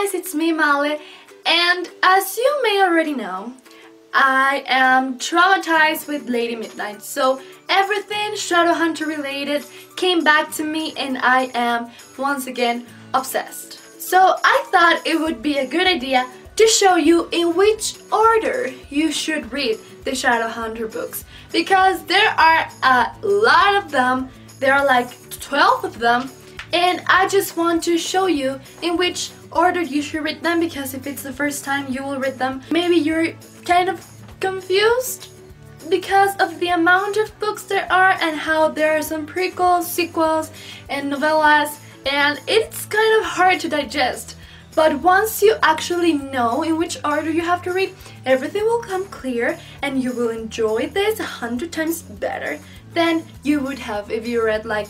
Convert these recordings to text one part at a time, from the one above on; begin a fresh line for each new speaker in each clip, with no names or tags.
guys, it's me, Male, and as you may already know, I am traumatized with Lady Midnight, so everything Shadowhunter related came back to me and I am once again obsessed. So I thought it would be a good idea to show you in which order you should read the Shadowhunter books, because there are a lot of them. There are like 12 of them, and I just want to show you in which order you should read them, because if it's the first time you will read them, maybe you're kind of confused because of the amount of books there are and how there are some prequels, sequels, and novellas, and it's kind of hard to digest. But once you actually know in which order you have to read, everything will come clear and you will enjoy this 100 times better than you would have if you read like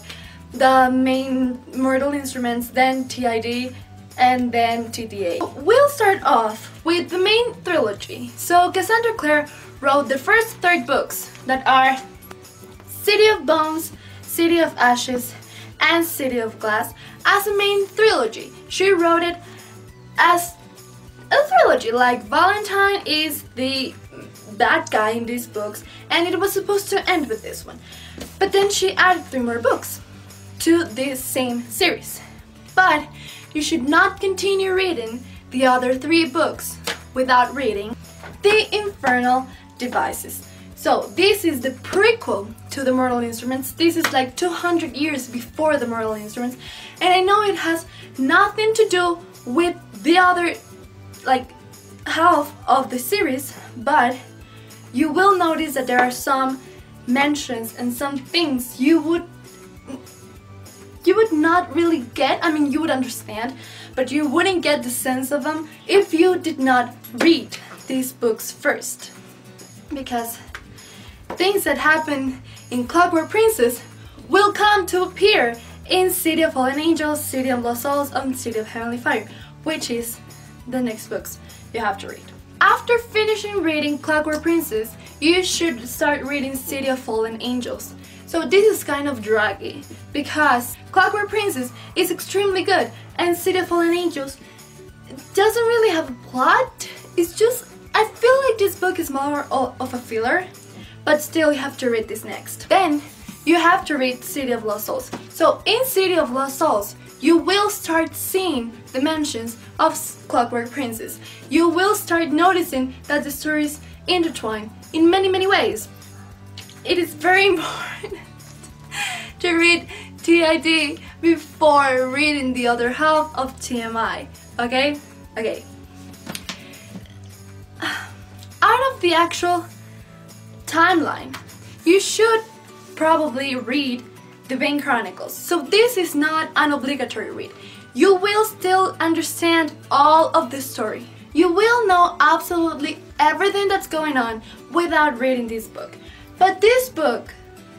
the main Mortal Instruments, then TID, and then TDA. We'll start off with the main trilogy. So Cassandra Clare wrote the first 3 books that are City of Bones, City of Ashes, and City of Glass as a main trilogy. She wrote it as a trilogy, like Valentine is the bad guy in these books, and it was supposed to end with this one. But then she added 3 more books to this same series. But you should not continue reading the other 3 books without reading the Infernal Devices. So this is the prequel to the Mortal Instruments. This is like 200 years before the Mortal Instruments, and I know it has nothing to do with the other like half of the series, but you will notice that there are some mentions and some things you would not really get. I mean, you would understand, but you wouldn't get the sense of them if you did not read these books first, because things that happen in Clockwork Princes will come to appear in City of Fallen Angels, City of Lost Souls, and City of Heavenly Fire, which is the next books you have to read. After finishing reading Clockwork Princes, you should start reading City of Fallen Angels. So this is kind of draggy, because Clockwork Princes is extremely good, and City of Fallen Angels doesn't really have a plot. It's just, I feel like this book is more of a filler, but still you have to read this next. Then you have to read City of Lost Souls. So in City of Lost Souls, you will start seeing the mentions of Clockwork Princes. You will start noticing that the stories intertwine in many ways. It is very important to read TID before reading the other half of TMI, okay? Okay. Out of the actual timeline, you should probably read the Bane Chronicles. So this is not an obligatory read. You will still understand all of the story. You will know absolutely everything that's going on without reading this book. But this book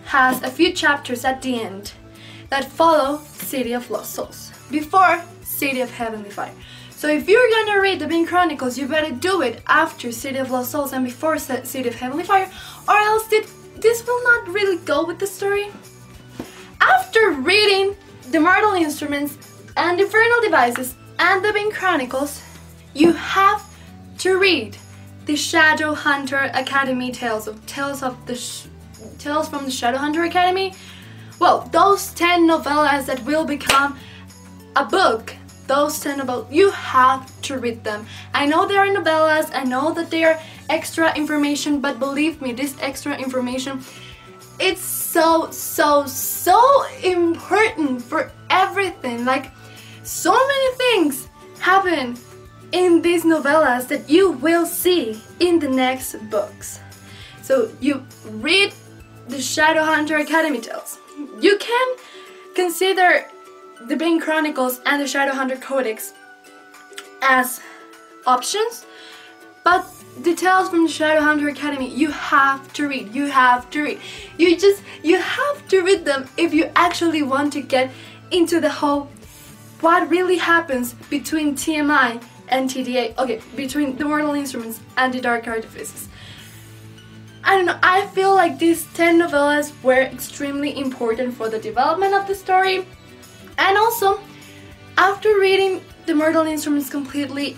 has a few chapters at the end that follow City of Lost Souls before City of Heavenly Fire. So if you're gonna read the Bane Chronicles, you better do it after City of Lost Souls and before City of Heavenly Fire, or else this will not really go with the story. After reading the Mortal Instruments and Infernal Devices and the Bane Chronicles, you have to read the Shadowhunter Academy Tales from the Shadowhunter Academy. Well, those 10 novellas that will become a book, those 10 novellas, you have to read them. I know they are novellas, I know that they are extra information, but believe me, this extra information, it's so important for everything. Like, so many things happen in these novellas that you will see in the next books. So you read the Shadowhunter Academy Tales. You can consider the Bane Chronicles and the Shadowhunter Codex as options, but the tales from the Shadowhunter Academy, you have to read. You have to read. You have to read them if you actually want to get into the whole what really happens between TMI and TDA. Okay, between the Mortal Instruments and the Dark Artifices. I don't know, I feel like these 10 novellas were extremely important for the development of the story, and also after reading the Mortal Instruments completely,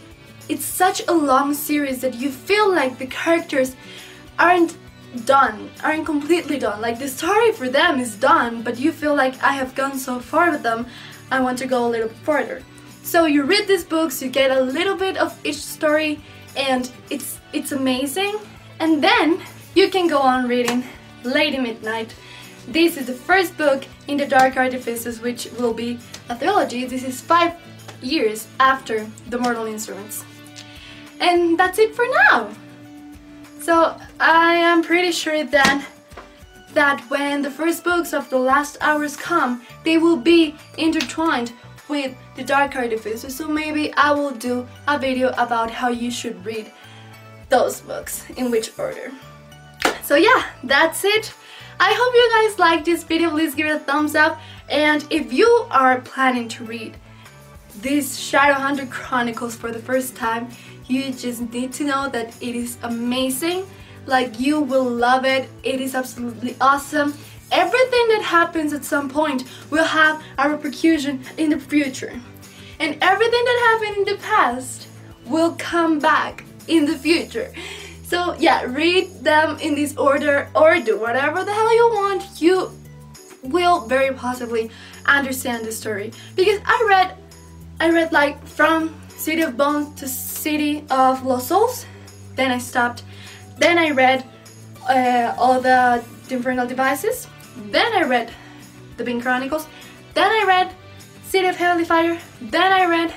it's such a long series that you feel like the characters aren't completely done. Like the story for them is done, but you feel like I have gone so far with them, I want to go a little bit further. So you read these books, you get a little bit of each story, and it's amazing. And then you can go on reading Lady Midnight. This is the first book in the Dark Artifices, which will be a trilogy. This is 5 years after the Mortal Instruments. And that's it for now. So I am pretty sure that when the first books of the last hours come, they will be intertwined with the Dark Artifices. So maybe I will do a video about how you should read those books, in which order. So yeah, that's it. I hope you guys liked this video. Please give it a thumbs up. And if you are planning to read this Shadowhunter Chronicles for the first time, you just need to know that it is amazing. Like, you will love it. It is absolutely awesome. Everything that happens at some point will have a repercussion in the future. And everything that happened in the past will come back in the future. So yeah, read them in this order or do whatever the hell you want. You will very possibly understand the story. Because I read like from City of Bones to City of Lost Souls. Then I stopped. Then I read all the Infernal Devices. Then I read the Bing Chronicles. Then I read City of Heavenly Fire. Then I read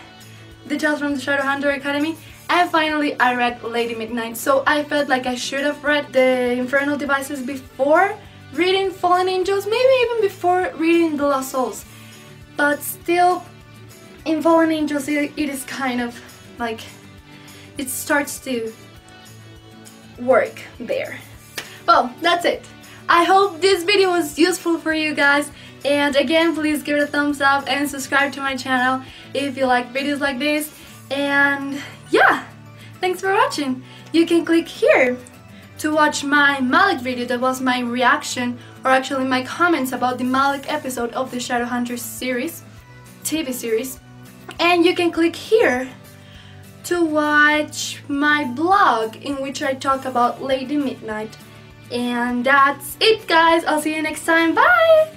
The Tales from the Shadowhunter Academy. And finally I read Lady Midnight. So I felt like I should have read the Infernal Devices before reading Fallen Angels. Maybe even before reading The Lost Souls. But still, in Fallen Angels it is kind of like, it starts to work there. Well, that's it. I hope this video was useful for you guys, and again, please give it a thumbs up and subscribe to my channel if you like videos like this. And yeah, thanks for watching. You can click here to watch my Malik video. That was my reaction, or actually my comments about the Malik episode of the Shadowhunter series, TV series. And you can click here to watch my blog in which I talk about Lady Midnight. And that's it, guys. I'll see you next time. Bye!